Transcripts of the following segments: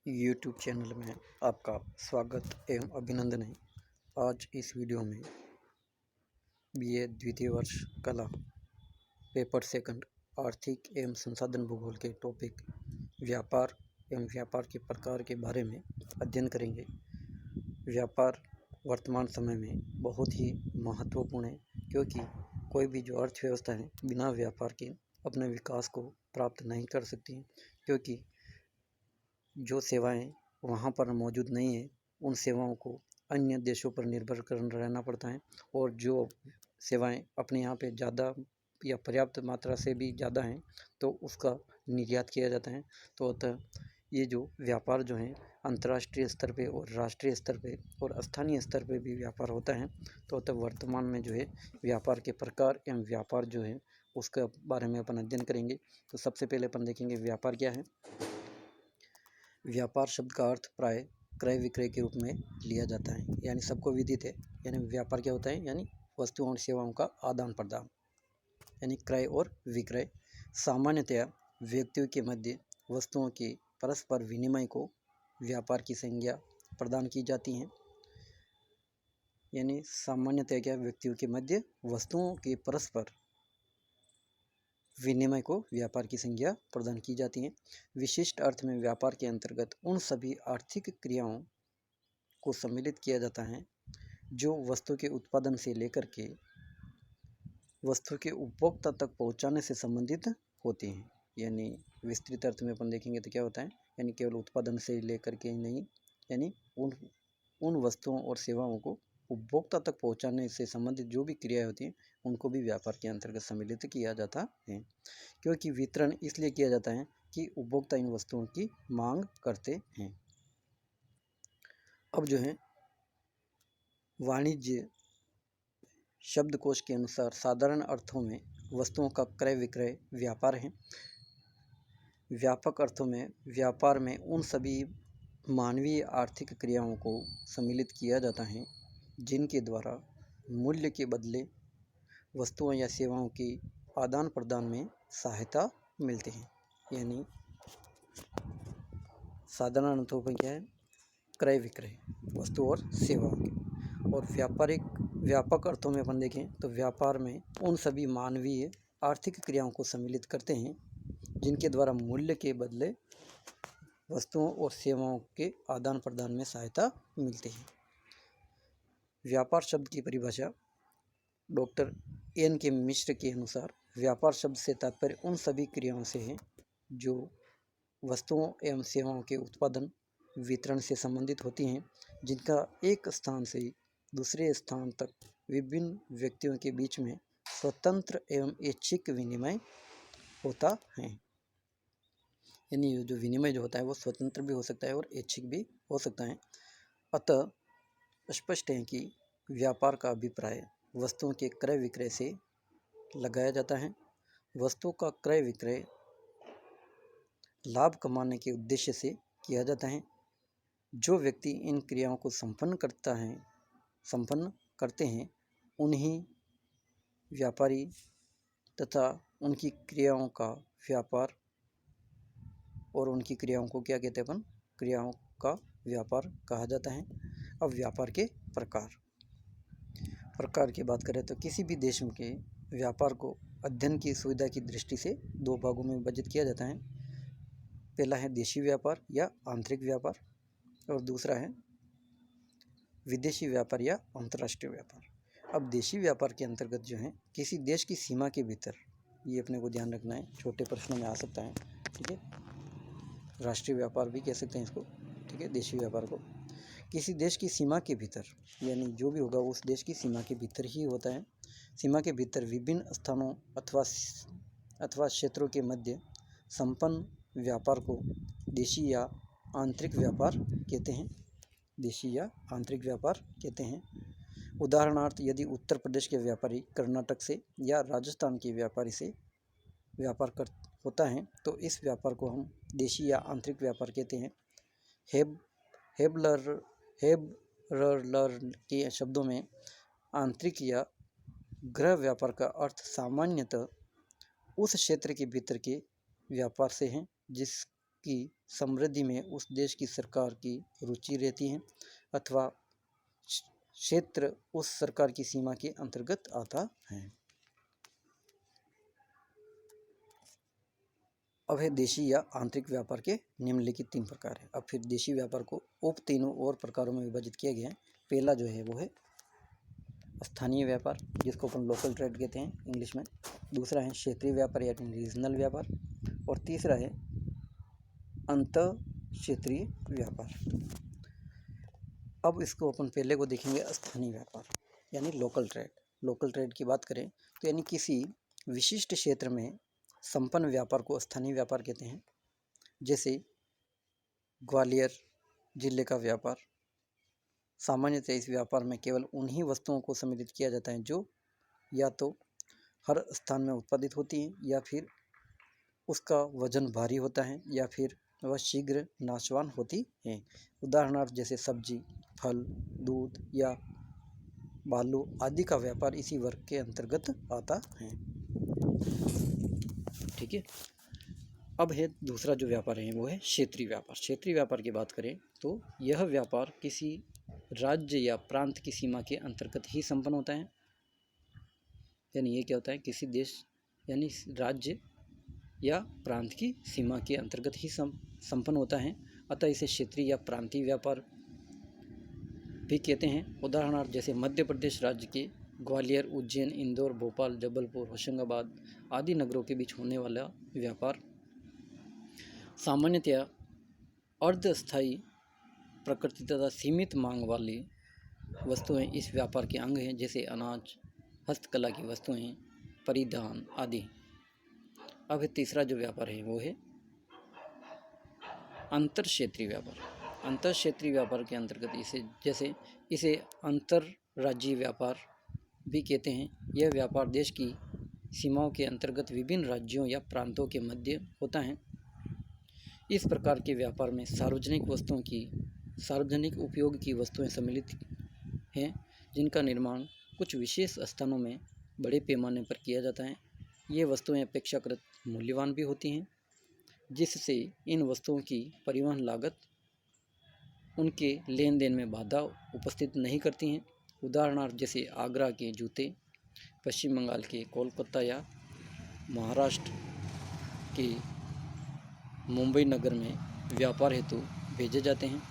YouTube channel में आपका स्वागत एवं अभिनंदन है। आज इस वीडियो में बीए द्वितीय वर्ष कला पेपर सेकंड आर्थिक एवं संसाधन भूगोल के टॉपिक व्यापार एवं व्यापार के प्रकार के बारे में अध्ययन करेंगे। व्यापार वर्तमान समय में बहुत ही महत्वपूर्ण है, क्योंकि कोई भी जो अर्थव्यवस्था है बिना व्यापार के अपने विकास को प्राप्त नहीं कर सकती है, क्योंकि जो सेवाएं वहाँ पर मौजूद नहीं है उन सेवाओं को अन्य देशों पर निर्भर कर रहना पड़ता है, और जो सेवाएं अपने यहाँ पे ज़्यादा या पर्याप्त मात्रा से भी ज़्यादा हैं तो उसका निर्यात किया जाता है। तो अतः ये जो व्यापार जो है अंतर्राष्ट्रीय स्तर पे और राष्ट्रीय स्तर पे और स्थानीय स्तर पे भी व्यापार होता है। तो अतः वर्तमान में जो है व्यापार के प्रकार एवं व्यापार जो है उसका बारे में अपन अध्ययन करेंगे। तो सबसे पहले अपन देखेंगे व्यापार क्या है। व्यापार शब्द का अर्थ प्राय क्रय विक्रय के रूप में लिया जाता है, यानी सबको विदित है। यानी व्यापार क्या होता है, यानी वस्तुओं और सेवाओं का आदान प्रदान, यानी क्रय और विक्रय। सामान्यतया व्यक्तियों के मध्य वस्तुओं के परस्पर विनिमय को व्यापार की संज्ञा प्रदान की जाती है। यानी सामान्यतया क्या, व्यक्तियों के मध्य वस्तुओं के परस्पर विनिमय को व्यापार की संज्ञा प्रदान की जाती है। विशिष्ट अर्थ में व्यापार के अंतर्गत उन सभी आर्थिक क्रियाओं को सम्मिलित किया जाता है जो वस्तु के उत्पादन से लेकर के वस्तु के उपभोक्ता तक पहुंचाने से संबंधित होती हैं। यानी विस्तृत अर्थ में अपन देखेंगे तो क्या होता है, यानी केवल उत्पादन से लेकर के नहीं, यानी उन वस्तुओं और सेवाओं को उपभोक्ता तक पहुंचाने से संबंधित जो भी क्रियाएं होती हैं उनको भी व्यापार के अंतर्गत सम्मिलित किया जाता है, क्योंकि वितरण इसलिए किया जाता है कि उपभोक्ता इन वस्तुओं की मांग करते हैं। अब जो है वाणिज्य शब्दकोश के अनुसार साधारण अर्थों में वस्तुओं का क्रय विक्रय व्यापार है। व्यापक अर्थों में व्यापार में उन सभी मानवीय आर्थिक क्रियाओं को सम्मिलित किया जाता है जिनके द्वारा मूल्य के बदले वस्तुओं या सेवाओं के आदान प्रदान में सहायता मिलती है। यानी साधारण अर्थों में क्या है, क्रय विक्रय वस्तु और सेवाओं के। और व्यापक अर्थों में अपन देखें तो व्यापार में उन सभी मानवीय आर्थिक क्रियाओं को सम्मिलित करते हैं जिनके द्वारा मूल्य के बदले वस्तुओं और सेवाओं के आदान प्रदान में सहायता मिलती है। व्यापार शब्द की परिभाषा डॉक्टर एन के मिश्र के अनुसार व्यापार शब्द से तात्पर्य उन सभी क्रियाओं से है जो वस्तुओं एवं सेवाओं के उत्पादन वितरण से संबंधित होती हैं, जिनका एक स्थान से दूसरे स्थान तक विभिन्न व्यक्तियों के बीच में स्वतंत्र एवं ऐच्छिक विनिमय होता है। यानी जो विनिमय जो होता है वो स्वतंत्र भी हो सकता है और ऐच्छिक भी हो सकता है। अतः स्पष्ट है कि व्यापार का अभिप्राय वस्तुओं के क्रय विक्रय से लगाया जाता है। वस्तुओं का क्रय विक्रय लाभ कमाने के उद्देश्य से किया जाता है। जो व्यक्ति इन क्रियाओं को संपन्न करते हैं उन्हीं व्यापारी तथा उनकी क्रियाओं का व्यापार, और उनकी क्रियाओं को क्या कहते हैं अपन, क्रियाओं का व्यापार कहा जाता है। अब व्यापार के प्रकार की बात करें तो किसी भी देश के व्यापार को अध्ययन की सुविधा की दृष्टि से दो भागों में विभाजित किया जाता है। पहला है देशी व्यापार या आंतरिक व्यापार, और दूसरा है विदेशी व्यापार या अंतर्राष्ट्रीय व्यापार। अब देशी व्यापार के अंतर्गत जो है किसी देश की सीमा के भीतर, ये अपने को ध्यान रखना है, छोटे प्रश्नों में आ सकता है, ठीक है। राष्ट्रीय व्यापार भी कह सकते हैं इसको, ठीक है। देशी व्यापार को किसी देश की सीमा के भीतर, यानी जो भी होगा उस देश की सीमा के भीतर ही होता है। सीमा के भीतर विभिन्न स्थानों अथवा क्षेत्रों के मध्य संपन्न व्यापार को देशी या आंतरिक व्यापार कहते हैं। देशी या आंतरिक व्यापार कहते हैं। उदाहरणार्थ, यदि उत्तर प्रदेश के व्यापारी कर्नाटक से या राजस्थान के व्यापारी से व्यापार होता है तो इस व्यापार को हम देशी या आंतरिक व्यापार कहते हैं। हेबलर के शब्दों में आंतरिक या गृह व्यापार का अर्थ सामान्यतः उस क्षेत्र के भीतर के व्यापार से है की समृद्धि में उस देश की सरकार की रुचि रहती है अथवा क्षेत्र उस सरकार की सीमा के अंतर्गत आता है। अब है देशी या आंतरिक व्यापार के निम्नलिखित 3 प्रकार है। अब फिर देशी व्यापार को उप तीनों और प्रकारों में विभाजित किया गया है। पहला जो है वो है स्थानीय व्यापार, जिसको अपन लोकल ट्रेड कहते हैं इंग्लिश में। दूसरा है क्षेत्रीय व्यापार यानी रीजनल व्यापार, और तीसरा है अंतर क्षेत्रीय व्यापार। अब इसको अपन पहले को देखेंगे स्थानीय व्यापार यानी लोकल ट्रेड। लोकल ट्रेड की बात करें तो यानी किसी विशिष्ट क्षेत्र में संपन्न व्यापार को स्थानीय व्यापार कहते हैं। जैसे ग्वालियर जिले का व्यापार, सामान्यतः इस व्यापार में केवल उन्हीं वस्तुओं को सम्मिलित किया जाता है जो या तो हर स्थान में उत्पादित होती हैं, या फिर उसका वजन भारी होता है, या फिर वह शीघ्र नाशवान होती हैं। उदाहरणार्थ जैसे सब्जी, फल, दूध या बालू आदि का व्यापार इसी वर्ग के अंतर्गत आता है। ठीक है। अब है दूसरा जो व्यापार है वो है क्षेत्रीय व्यापार। क्षेत्रीय व्यापार की बात करें तो यह व्यापार किसी राज्य या प्रांत की सीमा के अंतर्गत ही संपन्न होता है। यानी ये क्या होता है, किसी देश यानी राज्य या प्रांत की सीमा के अंतर्गत ही संपन्न होता है, अतः इसे क्षेत्रीय या प्रांतीय व्यापार भी कहते हैं। उदाहरणार्थ जैसे मध्य प्रदेश राज्य के ग्वालियर, उज्जैन, इंदौर, भोपाल, जबलपुर, होशंगाबाद आदि नगरों के बीच होने वाला व्यापार सामान्यतया अर्धस्थायी प्रकृति तथा सीमित मांग वाली वस्तुएं इस व्यापार के अंग हैं, जैसे अनाज, हस्तकला की वस्तुएं, परिधान आदि। अब तीसरा जो व्यापार है वो है अंतर क्षेत्रीय व्यापार। अंतर क्षेत्रीय व्यापार के अंतर्गत इसे अंतर राज्यीय व्यापार भी कहते हैं। यह व्यापार देश की सीमाओं के अंतर्गत विभिन्न राज्यों या प्रांतों के मध्य होता है। इस प्रकार के व्यापार में सार्वजनिक उपयोग की वस्तुएं सम्मिलित हैं, जिनका निर्माण कुछ विशेष स्थानों में बड़े पैमाने पर किया जाता है। ये वस्तुएं अपेक्षाकृत मूल्यवान भी होती हैं, जिससे इन वस्तुओं की परिवहन लागत उनके लेन देन में बाधा उपस्थित नहीं करती हैं। उदाहरणार्थ जैसे आगरा के जूते पश्चिम बंगाल के कोलकाता या महाराष्ट्र के मुंबई नगर में व्यापार हेतु भेजे जाते हैं।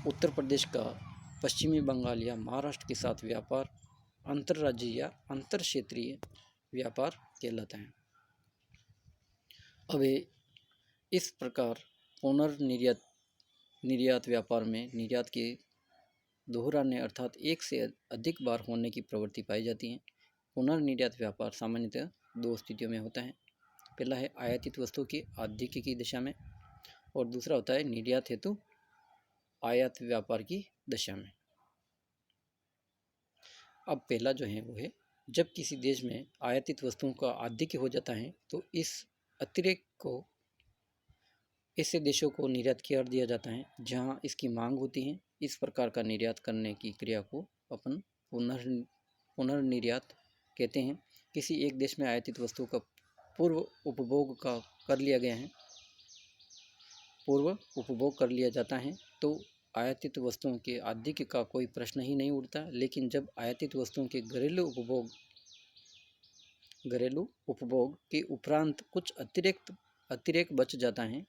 उत्तर प्रदेश का पश्चिमी बंगाल या महाराष्ट्र के साथ व्यापार अंतर्राज्यीय या अंतर क्षेत्रीय व्यापार कहलाता है। अब इस प्रकार निर्यात व्यापार में निर्यात के दोहराने अर्थात एक से अधिक बार होने की प्रवृत्ति पाई जाती है। पुनर्निर्यात व्यापार सामान्यतः 2 स्थितियों में होता है। पहला है आयातित वस्तु की आधिक्य की दिशा में, और दूसरा होता है निर्यात हेतु आयात व्यापार की दशा में। अब पहला जो है वो है जब किसी देश में आयातित वस्तुओं का आधिक्य हो जाता है तो इस अतिरेक को ऐसे देशों को निर्यात कर दिया जाता है जहां इसकी मांग होती है। इस प्रकार का निर्यात करने की क्रिया को अपन पुनर्निर्यात कहते हैं। किसी एक देश में आयातित वस्तु का पूर्व उपभोग कर लिया जाता है तो आयातित वस्तुओं के आधिक्य का कोई प्रश्न ही नहीं उठता। लेकिन जब आयातित वस्तुओं के घरेलू उपभोग के उपरांत कुछ अतिरेक बच जाता है,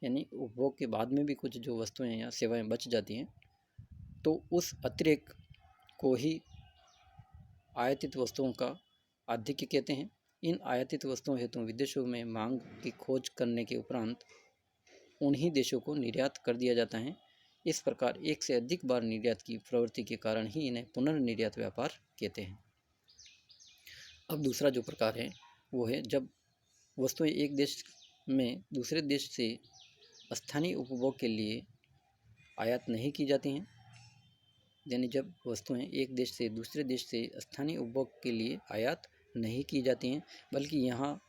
यानी उपभोग के बाद में भी कुछ जो वस्तुएं या सेवाएं बच जाती हैं, तो उस अतिरेक को ही आयातित वस्तुओं का आधिक्य कहते हैं। इन आयातित वस्तुओं हेतु विदेशों में मांग की खोज करने के उपरांत उन्हीं देशों को निर्यात कर दिया जाता है। इस प्रकार एक से अधिक बार निर्यात की प्रवृत्ति के कारण ही इन्हें पुनर्निर्यात व्यापार कहते हैं। अब दूसरा जो प्रकार है वो है जब वस्तुएं एक देश में दूसरे देश से स्थानीय उपभोग के लिए आयात नहीं की जाती हैं। यानी जब वस्तुएं एक देश से दूसरे देश से स्थानीय उपभोग के लिए आयात नहीं की जाती हैं, बल्कि यहाँ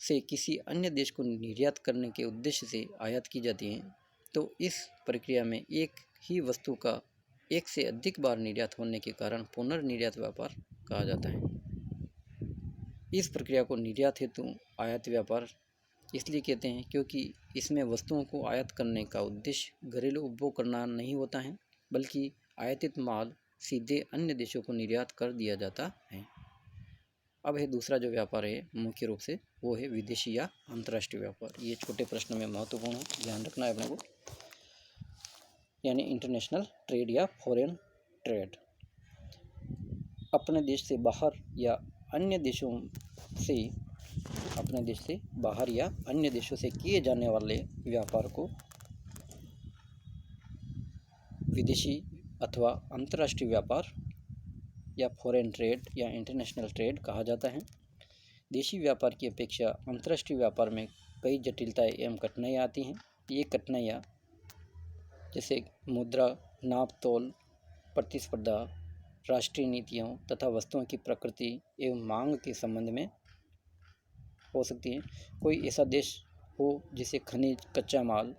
से किसी अन्य देश को निर्यात करने के उद्देश्य से आयात की जाती हैं, तो इस प्रक्रिया में एक ही वस्तु का एक से अधिक बार निर्यात होने के कारण पुनर्निर्यात व्यापार कहा जाता है। इस प्रक्रिया को निर्यात हेतु आयात व्यापार इसलिए कहते हैं क्योंकि इसमें वस्तुओं को आयात करने का उद्देश्य घरेलू उपभोग करना नहीं होता है, बल्कि आयातित माल सीधे अन्य देशों को निर्यात कर दिया जाता है। अब है दूसरा जो व्यापार है मुख्य रूप से, वो है विदेशी या अंतर्राष्ट्रीय व्यापार। ये छोटे प्रश्न में महत्वपूर्ण है, ध्यान रखना है अपने को, यानी इंटरनेशनल ट्रेड या फॉरेन ट्रेड। अपने देश से बाहर या अन्य देशों से अपने देश से बाहर या अन्य देशों से किए जाने वाले व्यापार को विदेशी अथवा अंतर्राष्ट्रीय व्यापार या फॉरेन ट्रेड या इंटरनेशनल ट्रेड कहा जाता है। देशी व्यापार की अपेक्षा अंतर्राष्ट्रीय व्यापार में कई जटिलताएं एवं कठिनाइयाँ आती हैं। ये कठिनाइयाँ जैसे मुद्रा, नाप तोल, प्रतिस्पर्धा, राष्ट्रीय नीतियों तथा वस्तुओं की प्रकृति एवं मांग के संबंध में हो सकती हैं। कोई ऐसा देश हो जिसे खनिज, कच्चा माल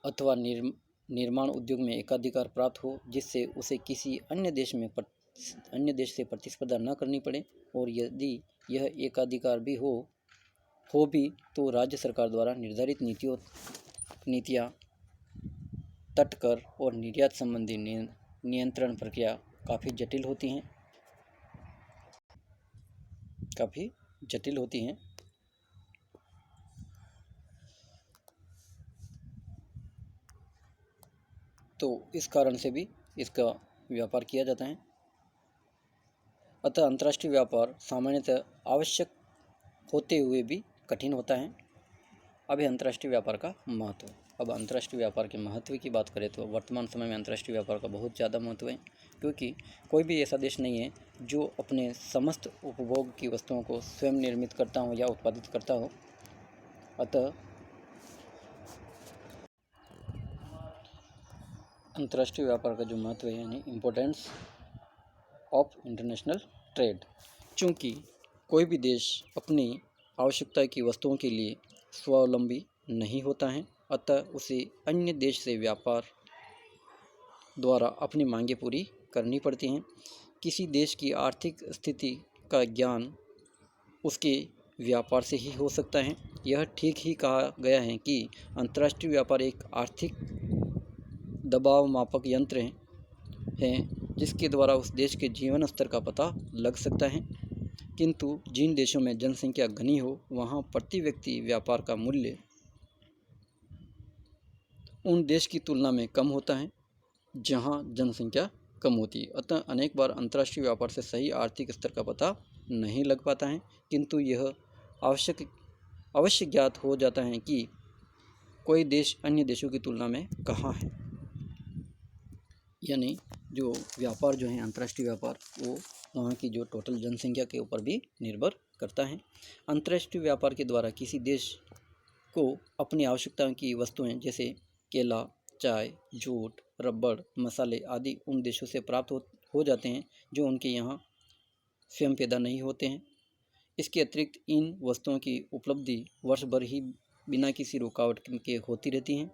अथवा निर्माण उद्योग में एकाधिकार प्राप्त हो, जिससे उसे किसी अन्य देश से प्रतिस्पर्धा न करनी पड़े, और यदि यह एकाधिकार भी हो भी तो राज्य सरकार द्वारा निर्धारित नीतियाँ तट कर और निर्यात संबंधी नियंत्रण प्रक्रिया काफ़ी जटिल होती हैं। तो इस कारण से भी इसका व्यापार किया जाता है। अतः अंतर्राष्ट्रीय व्यापार सामान्यतः आवश्यक होते हुए भी कठिन होता है। अब है अंतर्राष्ट्रीय व्यापार का महत्व। अब अंतर्राष्ट्रीय व्यापार के महत्व की बात करें तो वर्तमान समय में अंतर्राष्ट्रीय व्यापार का बहुत ज़्यादा महत्व है, क्योंकि कोई भी ऐसा देश नहीं है जो अपने समस्त उपभोग की वस्तुओं को स्वयं निर्मित करता हो या उत्पादित करता हो। अतः अंतर्राष्ट्रीय व्यापार का जो महत्व है, यानी इम्पोर्टेंस ऑफ इंटरनेशनल ट्रेड, चूँकि कोई भी देश अपनी आवश्यकता की वस्तुओं के लिए स्वावलंबी नहीं होता है, अतः उसे अन्य देश से व्यापार द्वारा अपनी मांगें पूरी करनी पड़ती हैं। किसी देश की आर्थिक स्थिति का ज्ञान उसके व्यापार से ही हो सकता है। यह ठीक ही कहा गया है कि अंतर्राष्ट्रीय व्यापार एक आर्थिक दबाव मापक यंत्र है जिसके द्वारा उस देश के जीवन स्तर का पता लग सकता है। किंतु जिन देशों में जनसंख्या घनी हो, वहाँ प्रति व्यक्ति व्यापार का मूल्य उन देश की तुलना में कम होता है जहाँ जनसंख्या कम होती है। अतः अनेक बार अंतर्राष्ट्रीय व्यापार से सही आर्थिक स्तर का पता नहीं लग पाता है, किंतु यह अवश्य ज्ञात हो जाता है कि कोई देश अन्य देशों की तुलना में कहाँ है। यानी जो व्यापार जो है अंतर्राष्ट्रीय व्यापार, वो वहाँ की जो टोटल जनसंख्या के ऊपर भी निर्भर करता है। अंतर्राष्ट्रीय व्यापार के द्वारा किसी देश को अपनी आवश्यकताओं की वस्तुएं जैसे केला, चाय, जूट, रबड़, मसाले आदि उन देशों से प्राप्त हो जाते हैं जो उनके यहाँ स्वयं पैदा नहीं होते हैं। इसके अतिरिक्त इन वस्तुओं की उपलब्धि वर्ष भर ही बिना किसी रुकावट के होती रहती हैं।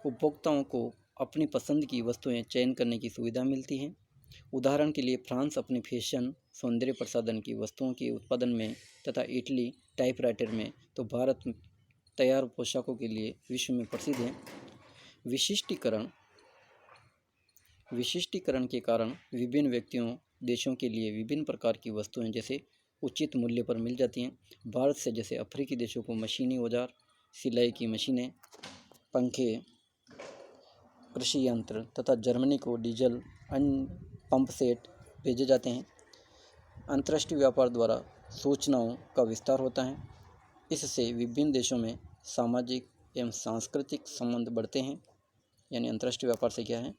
उपभोक्ताओं को अपनी पसंद की वस्तुएं चयन करने की सुविधा मिलती है। उदाहरण के लिए फ्रांस अपने फैशन, सौंदर्य प्रसाधन की वस्तुओं के उत्पादन में तथा इटली टाइपराइटर में, तो भारत तैयार पोशाकों के लिए विश्व में प्रसिद्ध है। विशिष्टीकरण के कारण विभिन्न व्यक्तियों, देशों के लिए विभिन्न प्रकार की वस्तुएं जैसे उचित मूल्य पर मिल जाती हैं। भारत से जैसे अफ्रीकी देशों को मशीनी औजार, सिलाई की मशीनें, पंखे, कृषि यंत्र तथा जर्मनी को डीजल पंप सेट भेजे जाते हैं। अंतर्राष्ट्रीय व्यापार द्वारा सूचनाओं का विस्तार होता है। इससे विभिन्न देशों में सामाजिक एवं सांस्कृतिक संबंध बढ़ते हैं। यानी अंतर्राष्ट्रीय व्यापार से क्या है,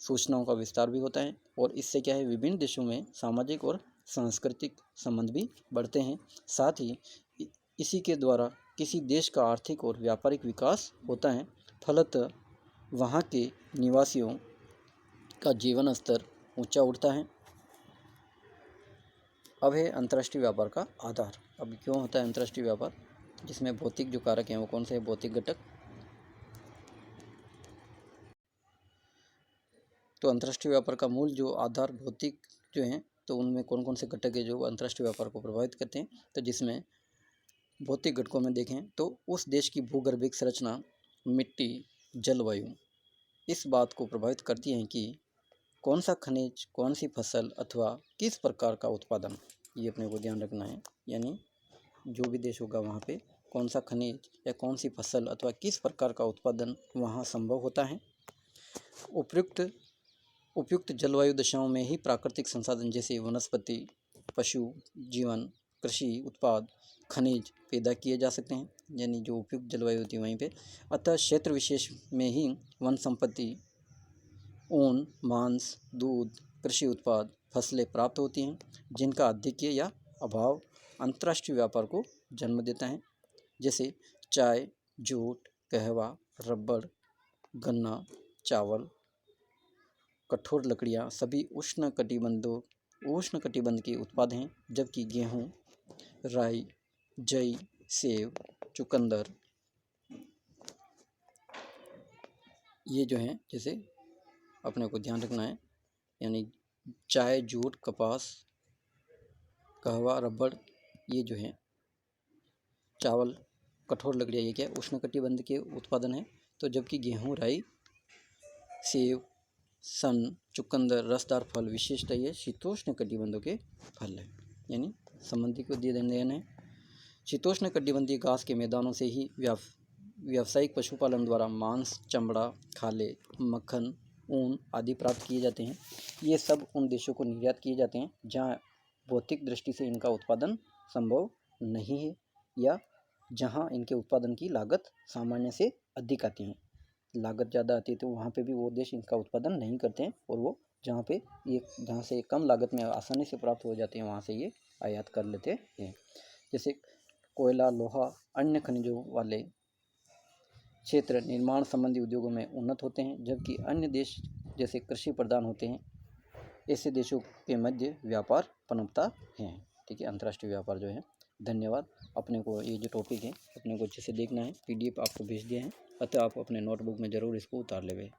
सूचनाओं का विस्तार भी होता है, और इससे क्या है, विभिन्न देशों में सामाजिक और सांस्कृतिक संबंध भी बढ़ते हैं। साथ ही इसी के द्वारा किसी देश का आर्थिक और व्यापारिक विकास होता है। फलतः वहाँ के निवासियों का जीवन स्तर ऊंचा उठता है। अब है अंतर्राष्ट्रीय व्यापार का आधार। अब क्यों होता है अंतर्राष्ट्रीय व्यापार, जिसमें भौतिक जो कारक हैं वो कौन से हैं, भौतिक घटक। तो अंतर्राष्ट्रीय व्यापार का मूल जो आधार भौतिक जो हैं तो उनमें कौन कौन से घटक है जो अंतर्राष्ट्रीय व्यापार को प्रभावित करते हैं। तो जिसमें भौतिक घटकों में देखें तो उस देश की भूगर्भिक संरचना, मिट्टी, जलवायु इस बात को प्रभावित करती हैं कि कौन सा खनिज, कौन सी फसल अथवा किस प्रकार का उत्पादन, ये अपने को ध्यान रखना है। यानी जो भी देश होगा वहाँ पे कौन सा खनिज या कौन सी फसल अथवा किस प्रकार का उत्पादन वहाँ संभव होता है। उपयुक्त जलवायु दशाओं में ही प्राकृतिक संसाधन जैसे वनस्पति, पशु जीवन, कृषि उत्पाद, खनिज पैदा किए जा सकते हैं। यानी जो उपयुक्त जलवायु होती है वहीं पे। अतः क्षेत्र विशेष में ही वन संपत्ति, ऊन, मांस, दूध, कृषि उत्पाद, फसलें प्राप्त होती हैं, जिनका आधिक्य या अभाव अंतर्राष्ट्रीय व्यापार को जन्म देता है। जैसे चाय, जूट, कहवा, रबड़, गन्ना, चावल, कठोर लकड़ियाँ सभी उष्ण कटिबंध के उत्पाद हैं, जबकि गेहूँ, राई, जई, सेब, चुकंदर ये जो हैं जैसे अपने को ध्यान रखना है। यानी चाय, जूट, कपास, कहवा, रबड़ ये जो है, चावल, कठोर लकड़ियाँ ये क्या है, उष्णकटिबंध के उत्पादन है। तो जबकि गेहूँ, राई, सेब, सन, चुकंदर, रसदार फल विशेषतः ये शीतोष्ण कटिबंधों के फल हैं। यानी संबंधी को दिए देन है। शीतोष्ण कटिबंधीय घास के मैदानों से ही व्यावसायिक पशुपालन द्वारा मांस, चमड़ा, खाले, मक्खन, ऊन आदि प्राप्त किए जाते हैं। ये सब उन देशों को निर्यात किए जाते हैं जहाँ भौतिक दृष्टि से इनका उत्पादन संभव नहीं है या जहाँ इनके उत्पादन की लागत सामान्य से अधिक आती है। लागत ज़्यादा आती है तो वहाँ पे भी वो देश इनका उत्पादन नहीं करते हैं, और वो जहाँ से कम लागत में आसानी से प्राप्त हो जाते हैं वहाँ से ये आयात कर लेते हैं। जैसे कोयला, लोहा, अन्य खनिजों वाले क्षेत्र निर्माण संबंधी उद्योगों में उन्नत होते हैं, जबकि अन्य देश जैसे कृषि प्रधान होते हैं, ऐसे देशों के मध्य व्यापार पनपता है। ठीक है, अंतर्राष्ट्रीय व्यापार जो है। धन्यवाद। अपने को ये जो टॉपिक है अपने को अच्छे से देखना है, PDF आपको भेज दिया है, अतः आप अपने नोटबुक में ज़रूर इसको उतार लेंगे।